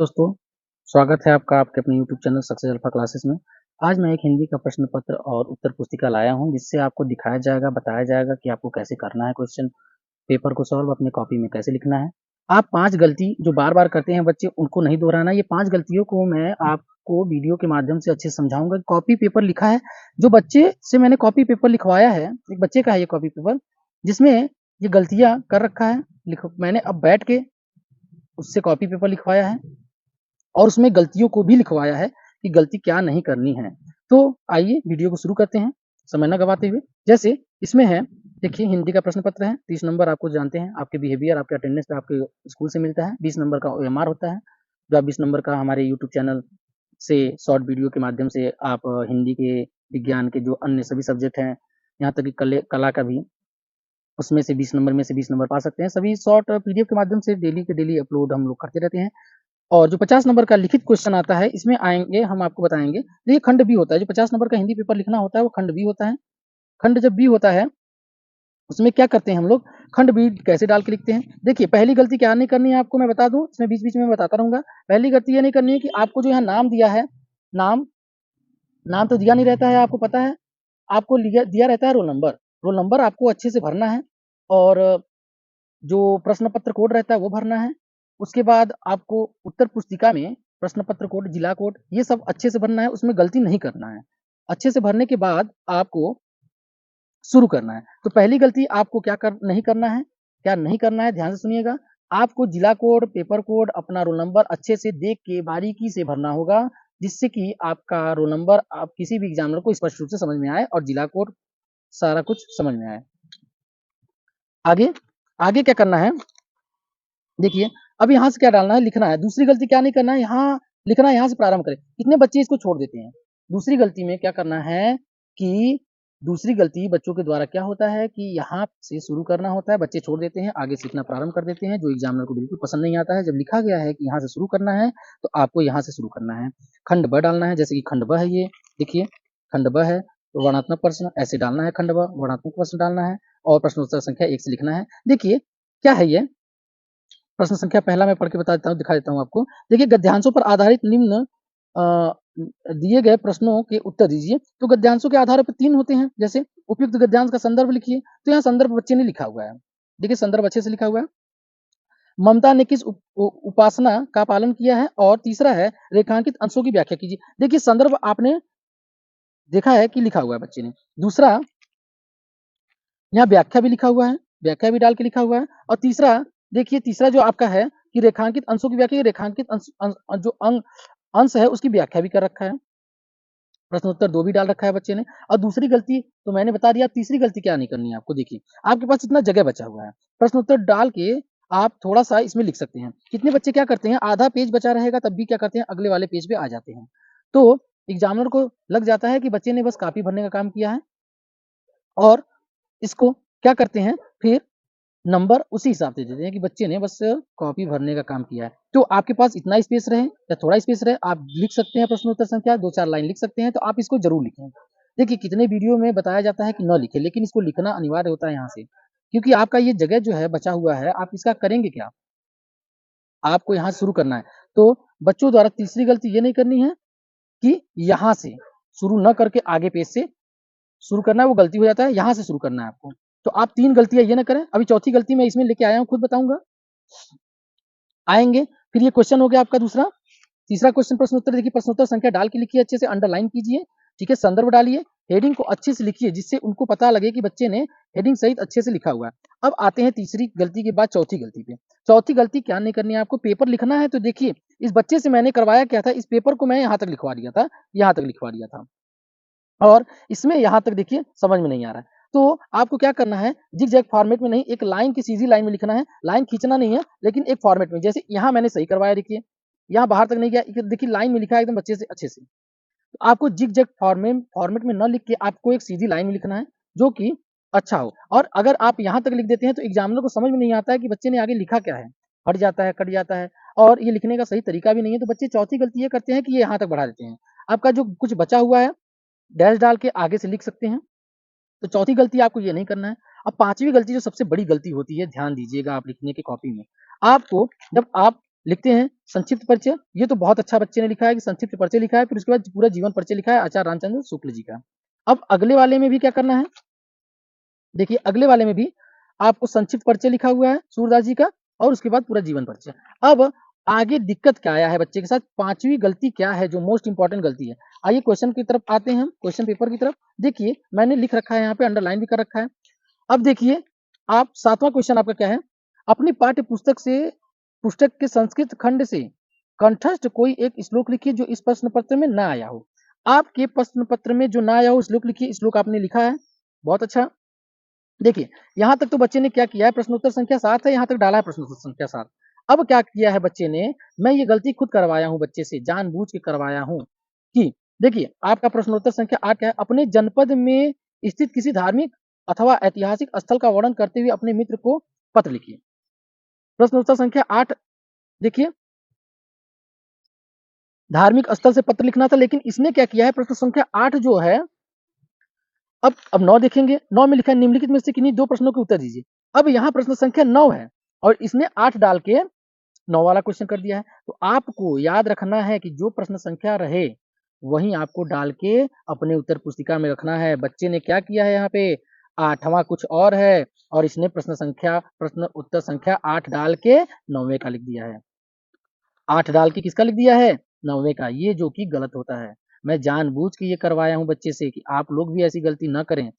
दोस्तों, स्वागत है आपका आपके अपने YouTube channel success alpha classes में। आज मैं एक हिंदी का प्रश्न पत्र और उत्तर पुस्तिका लाया हूं, जिससे आपको दिखाया जाएगा, बताया जाएगा कि आपको कैसे करना है क्वेश्चन पेपर को सॉल्व, अपनी कॉपी में कैसे लिखना है। आप 5 गलती जो बार-बार करते हैं बच्चे, उनको नहीं दोहराना। ये 5 गलतियों को मैं आपको वीडियो के माध्यम से अच्छे से समझाऊँगा। कॉपी पेपर लिखा है, जो बच्चे से मैंने कॉपी पेपर लिखवाया है, एक बच्चे का है ये कॉपी पेपर, जिसमें ये गलतियाँ कर रखा है। मैंने अब बैठ के उससे कॉपी पेपर लिखवाया है और उसमें गलतियों को भी लिखवाया है कि गलती क्या नहीं करनी है। तो आइए वीडियो को शुरू करते हैं, समय ना गवाते हुए। जैसे इसमें है, देखिए हिंदी का प्रश्न पत्र है, 30 नंबर आपको जानते हैं, आपके बिहेवियर, आपके अटेंडेंस पे आपके स्कूल से मिलता है। 20 नंबर का ओएमआर होता है, जो आप 20 नंबर का हमारे यूट्यूब चैनल से शॉर्ट वीडियो के माध्यम से आप हिंदी के, विज्ञान के जो अन्य सभी सब्जेक्ट हैं, यहाँ तक कि कला का भी, उसमें से 20 नंबर में से 20 नंबर पा सकते हैं। सभी शॉर्ट पीडीएफ के माध्यम से डेली के डेली अपलोड हम लोग करते रहते हैं। और जो 50 नंबर का लिखित क्वेश्चन आता है, इसमें आएँगे, हम आपको बताएँगे। देखिए खंड बी होता है, जो 50 नंबर का हिंदी पेपर लिखना होता है, वो खंड बी होता है। खंड जब बी होता है, उसमें क्या करते हैं हम लोग, खंड बी कैसे डाल के लिखते हैं। देखिए पहली गलती क्या नहीं करनी है आपको मैं बता दूँ, इसमें बीच-बीच में मैं बताता रहूँगा। पहली गलती ये नहीं करनी है कि आपको जो यहाँ नाम दिया है, नाम नाम तो दिया नहीं रहता है, आपको पता है। आपको लिया दिया रहता है रोल नंबर। रोल नंबर आपको अच्छे से भरना है और जो प्रश्न पत्र कोड रहता है वो भरना है। उसके बाद आपको उत्तर पुस्तिका में प्रश्न पत्र कोड, जिला कोड, ये सब अच्छे से भरना है, उसमें गलती नहीं करना है। अच्छे से भरने के बाद आपको शुरू करना है। तो पहली गलती आपको नहीं करना है, क्या नहीं करना है, ध्यान से सुनिएगा। आपको जिला कोड, पेपर कोड, अपना रोल नंबर अच्छे से देख के बारीकी से भरना होगा, जिससे कि आपका रोल नंबर आप किसी भी एग्जामिनर को स्पष्ट रूप से समझ में आए और जिला कोड सारा कुछ समझ में आए। आगे आगे क्या करना है, देखिए, अब यहाँ से क्या डालना है, लिखना है। दूसरी गलती क्या नहीं करना है, यहाँ लिखना है, यहाँ से प्रारंभ करें। कितने बच्चे इसको छोड़ देते हैं? दूसरी गलती में क्या करना है कि दूसरी गलती बच्चों के द्वारा क्या होता है कि यहाँ से शुरू करना होता है, बच्चे छोड़ देते हैं, आगे से लिखना प्रारंभ कर देते हैं, जो एग्जामिनर को बिल्कुल पसंद नहीं आता है। जब लिखा गया है कि यहाँ से शुरू करना है, तो आपको यहाँ से शुरू करना है। खंड ब डालना है, जैसे कि खंड ब है ये, देखिए खंड ब है, तो वर्णात्मक प्रश्न ऐसे डालना है, खंड ब, वर्णात्मक प्रश्न डालना है और प्रश्नोत्तर संख्या 1 से लिखना है। देखिए, क्या है ये? प्रश्न संख्या पहला मैं पढ़ के बता देता हूँ, दिखा देता हूँ आपको। देखिए, गद्यांशों पर आधारित निम्न दिए गए प्रश्नों के उत्तर दीजिए। तो गद्यांशों के आधार पर 3 होते हैं, जैसे उपयुक्त गद्यांश का संदर्भ लिखिए। तो यहाँ संदर्भ बच्चे ने लिखा हुआ है। देखिए संदर्भ अच्छे से लिखा हुआ है। ममता ने किस उपासना का पालन किया है, और तीसरा है रेखांकित अंशों की व्याख्या कीजिए। देखिए संदर्भ आपने देखा है कि लिखा हुआ है बच्चे ने। दूसरा, यहाँ व्याख्या भी लिखा हुआ है, व्याख्या भी डाल के लिखा हुआ है। और तीसरा, देखिए तीसरा जो आपका है कि रेखांकित अंशों की व्याख्या, रेखांकित जो अंश है उसकी व्याख्या भी कर रखा है। प्रश्नोत्तर 2 भी डाल रखा है बच्चे ने। और दूसरी गलती तो मैंने बता दिया, तीसरी गलती क्या नहीं करनी है आपको। देखिए आपके पास इतना जगह बचा हुआ है, प्रश्नोत्तर डाल के आप थोड़ा-सा इसमें लिख सकते हैं। कितने बच्चे क्या करते हैं, आधा पेज बचा रहेगा तब भी क्या करते हैं, अगले वाले पेज पे आ जाते हैं। तो एग्जामिनर को लग जाता है कि बच्चे ने बस कॉपी भरने का काम किया है और इसको क्या करते हैं, फिर नंबर उसी हिसाब से देते हैं कि बच्चे ने बस कॉपी भरने का काम किया है। तो आपके पास इतना स्पेस रहे या थोड़ा स्पेस रहे, आप लिख सकते हैं प्रश्नोत्तर संख्या, 2-4 लाइन लिख सकते हैं, तो आप इसको ज़रूर लिखें। देखिए कितने वीडियो में बताया जाता है कि न लिखें, लेकिन इसको लिखना अनिवार्य होता है यहाँ से। क्योंकि आपका ये जगह जो है बचा हुआ है, आप इसका करेंगे क्या? आपको यहाँ शुरू करना है। तो बच्चों द्वारा तीसरी गलती ये नहीं करनी है कि यहाँ से शुरू न करके आगे पेज से शुरू करना है, वो गलती हो जाता है, यहाँ से शुरू करना है आपको। तो आप 3 गलतियाँ ये ना करें। अभी चौथी गलती मैं इसमें लेके आया हूँ, खुद बताऊँगा। आएँगे, फिर ये क्वेश्चन हो गया आपका दूसरा। तीसरा क्वेश्चन प्रश्नोत्तर, देखिए प्रश्नोत्तर संख्या डाल के लिखिए, अच्छे से अंडरलाइन कीजिए, ठीक है? संदर्भ डालिए, हेडिंग को अच्छे से लिखिए, जिससे उनको पता लगे कि बच्चे ने हेडिंग सहित अच्छे से लिखा हुआ है। अब आते हैं तीसरी गलती के बाद चौथी गलती पे। चौथी गलती क्या नहीं करनी है आपको, पेपर लिखना है तो देखिए, इस बच्चे से मैंने करवाया क्या था, इस पेपर को मैं यहाँ तक लिखवा दिया था, यहाँ तक लिखवा दिया था। और इसमें यहाँ तक देखिए समझ में नहीं आ रहा है। तो आपको क्या करना है, ज़िग-ज़ैग फॉर्मेट में नहीं, एक लाइन की सीधी लाइन में लिखना है। लाइन खींचना नहीं है, लेकिन एक फॉर्मेट में। जैसे यहाँ मैंने सही करवाया, देखिए, यहाँ बाहर तक नहीं गया, इधर देखिए लाइन में लिखा है एकदम अच्छे से, अच्छे से। तो आपको ज़िग-ज़ैग फॉर्मेट में ना लिख के आपको एक सीधी लाइन में लिखना है, जो कि अच्छा हो। और अगर आप यहाँ तक लिख देते हैं, तो एग्ज़ामिनर को समझ में नहीं आता है कि बच्चे ने आगे लिखा क्या है। हट जाता है, कट जाता है, और ये लिखने का सही तरीका भी नहीं है। तो बच्चे चौथी गलती ये करते हैं कि ये यहाँ तक बढ़ा देते हैं। आपका जो कुछ बचा हुआ है, डैश डाल के आगे से लिख सकते हैं। तो चौथी गलती आपको ये नहीं करना है। अब पाँचवीं गलती जो सबसे बड़ी गलती होती है, ध्यान दीजिएगा आप लिखने की कॉपी में। आपको जब आप लिखते हैं संक्षिप्त परिचय। ये तो बहुत अच्छा बच्चे ने लिखा है कि संक्षिप्त परिचय लिखा है, फिर उसके बाद पूरा जीवन परिचय लिखा है आचार्य रामचंद्र शुक्ल जी का। अब अगले वाले में भी क्या करना है, देखिए अगले वाले में भी आपको संक्षिप्त परिचय लिखा हुआ है सूरदास जी का और उसके बाद पूरा जीवन परिचय। अब आगे दिक्कत क्या आया है बच्चे के साथ, पांचवी गलती क्या है जो मोस्ट इंपॉर्टेंट गलती है। आइए क्वेश्चन की तरफ आते हैं, हम क्वेश्चन पेपर की तरफ। देखिए मैंने लिख रखा है यहाँ पे, अंडरलाइन भी कर रखा है। अब देखिए आप सातवां क्वेश्चन आपका क्या है, अपनी पाठ्य पुस्तक के संस्कृत खंड से कंठस्थ कोई एक श्लोक लिखिए जो इस प्रश्न पत्र में ना आया हो। आपके प्रश्न पत्र में जो ना आया हो श्लोक लिखिए। श्लोक आपने लिखा है, बहुत अच्छा। देखिए यहां तक तो बच्चे ने क्या किया है, प्रश्नोत्तर संख्या 7 है, यहां तक डाला है प्रश्नोत्तर संख्या 7। अब क्या किया है बच्चे ने, मैं ये गलती खुद करवाया हूं बच्चे से, जानबूझ के करवाया हूं कि देखिए आपका प्रश्नोत्तर संख्या 8 क्या है, अपने जनपद में स्थित किसी धार्मिक अथवा ऐतिहासिक स्थल का वर्णन करते हुए अपने मित्र को पत्र लिखिए। प्रश्नोत्तर संख्या 8, देखिए धार्मिक स्थल से पत्र लिखना था, लेकिन इसने क्या किया है, प्रश्न संख्या 8 जो है, अब 9 देखेंगे, 9 में लिखा है निम्नलिखित में से किन्हीं दो प्रश्नों के उत्तर दीजिए। अब यहाँ प्रश्न संख्या 9 है और इसने 8 डाल के 9 वाला क्वेश्चन कर दिया है। तो आपको याद रखना है कि जो प्रश्न संख्या रहे वहीं आपको डाल के अपने उत्तर पुस्तिका में रखना है। बच्चे ने क्या किया है, यहाँ पे 8वां कुछ और है और इसने प्रश्न उत्तर संख्या 8 डाल के 9वें का लिख दिया है। 8 डाल के किसका लिख दिया है, 9वें का, ये जो कि गलत होता है। मैं जानबूझ के ये करवाया हूं बच्चे से कि आप लोग भी ऐसी गलती न करें।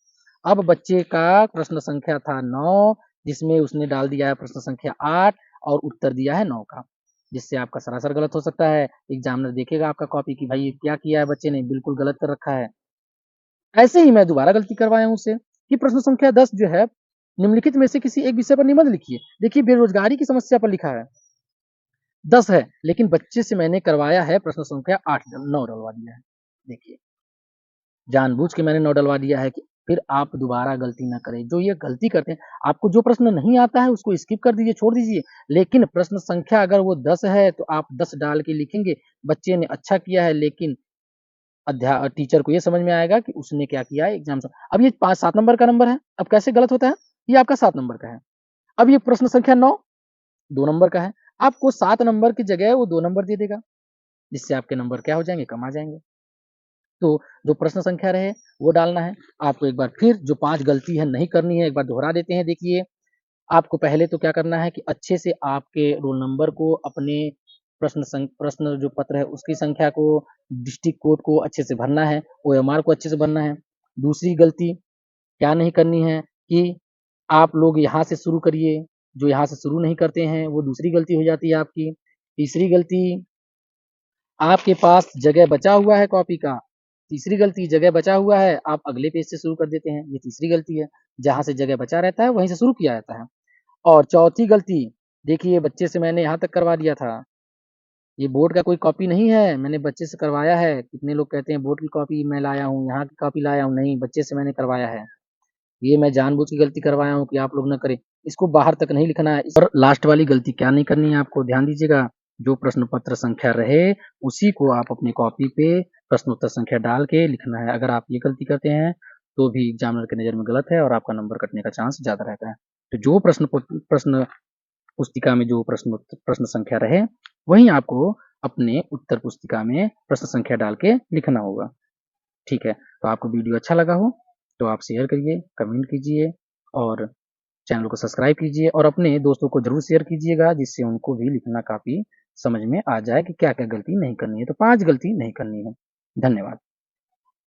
अब बच्चे का प्रश्न संख्या था 9, जिसमें उसने डाल दिया है प्रश्न संख्या 8 और उत्तर दिया है 9 का, जिससे आपका सरासर गलत हो सकता है। एग्जामिनर देखेगा आपका कॉपी कि भाई ये क्या किया है बच्चे ने, बिल्कुल गलत कर रखा है। ऐसे ही मैं दोबारा गलती करवाया हूं उससे कि प्रश्न संख्या 10 जो है, निम्नलिखित में से किसी एक विषय पर निबंध लिखिए। देखिए बेरोजगारी की समस्या पर लिखा है, 10 है, लेकिन बच्चे से मैंने करवाया है प्रश्न संख्या 8, 9 डलवा दिया है। देखिए जानबूझ के मैंने 9 डलवा दिया है कि फिर आप दोबारा गलती ना करें। जो ये गलती करते हैं, आपको जो प्रश्न नहीं आता है उसको स्किप कर दीजिए, छोड़ दीजिए, लेकिन प्रश्न संख्या अगर वो 10 है तो आप 10 डाल के लिखेंगे। बच्चे ने अच्छा किया है, लेकिन टीचर को ये समझ में आएगा कि उसने क्या किया है एग्जाम से। अब ये 5-7 नंबर का नंबर है, अब कैसे गलत होता है, ये आपका 7 नंबर का है। अब ये प्रश्न संख्या 9 2 नंबर का है, आपको 7 नंबर की जगह वो 2 नंबर दे देगा, जिससे आपके नंबर क्या हो जाएंगे, कम आ जाएंगे। तो जो प्रश्न संख्या रहे वो डालना है। आपको एक बार फिर जो 5 गलती है नहीं करनी है, एक बार दोहरा देते हैं। देखिए आपको पहले तो क्या करना है कि अच्छे से आपके रोल नंबर को, अपने प्रश्न जो पत्र है उसकी संख्या को, डिस्ट्रिक्ट कोड को अच्छे से भरना है, ओएमआर को अच्छे से भरना है। दूसरी गलती क्या नहीं करनी है कि आप लोग यहाँ से शुरू करिए, जो यहाँ से शुरू नहीं करते हैं वो दूसरी गलती हो जाती है आपकी। तीसरी गलती, आपके पास जगह बचा हुआ है कॉपी का, तीसरी गलती जगह बचा हुआ है, आप अगले पेज से शुरू कर देते हैं, ये तीसरी गलती है। जहाँ से जगह बचा रहता है वहीं से शुरू किया जाता है। और चौथी गलती, देखिए बच्चे से मैंने यहाँ तक करवा दिया था, ये बोर्ड का कोई कॉपी नहीं है, मैंने बच्चे से करवाया है। कितने लोग कहते हैं बोर्ड की कॉपी मैं लाया हूँ, यहाँ की कॉपी लाया हूँ, नहीं, बच्चे से मैंने करवाया है। ये मैं जानबूझ के गलती करवाया हूँ कि आप लोग ना करें। इसको बाहर तक नहीं लिखना है। और लास्ट वाली गलती क्या नहीं करनी है आपको, ध्यान दीजिएगा, जो प्रश्न पत्र संख्या रहे उसी को आप अपनी कॉपी पे प्रश्नोत्तर संख्या डाल के लिखना है। अगर आप ये गलती करते हैं तो भी एग्जामिनर की नज़र में गलत है और आपका नंबर कटने का चांस ज़्यादा रहता है। तो जो प्रश्न पुस्तिका में जो प्रश्न संख्या रहे वहीं आपको अपने उत्तर पुस्तिका में प्रश्न संख्या डाल के लिखना होगा। ठीक है, तो आपको वीडियो अच्छा लगा हो तो आप शेयर करिए, कमेंट कीजिए और चैनल को सब्सक्राइब कीजिए और अपने दोस्तों को जरूर शेयर कीजिएगा, जिससे उनको भी लिखना काफी समझ में आ जाए कि क्या क्या गलती नहीं करनी है। तो 5 गलती नहीं करनी है। धन्यवाद।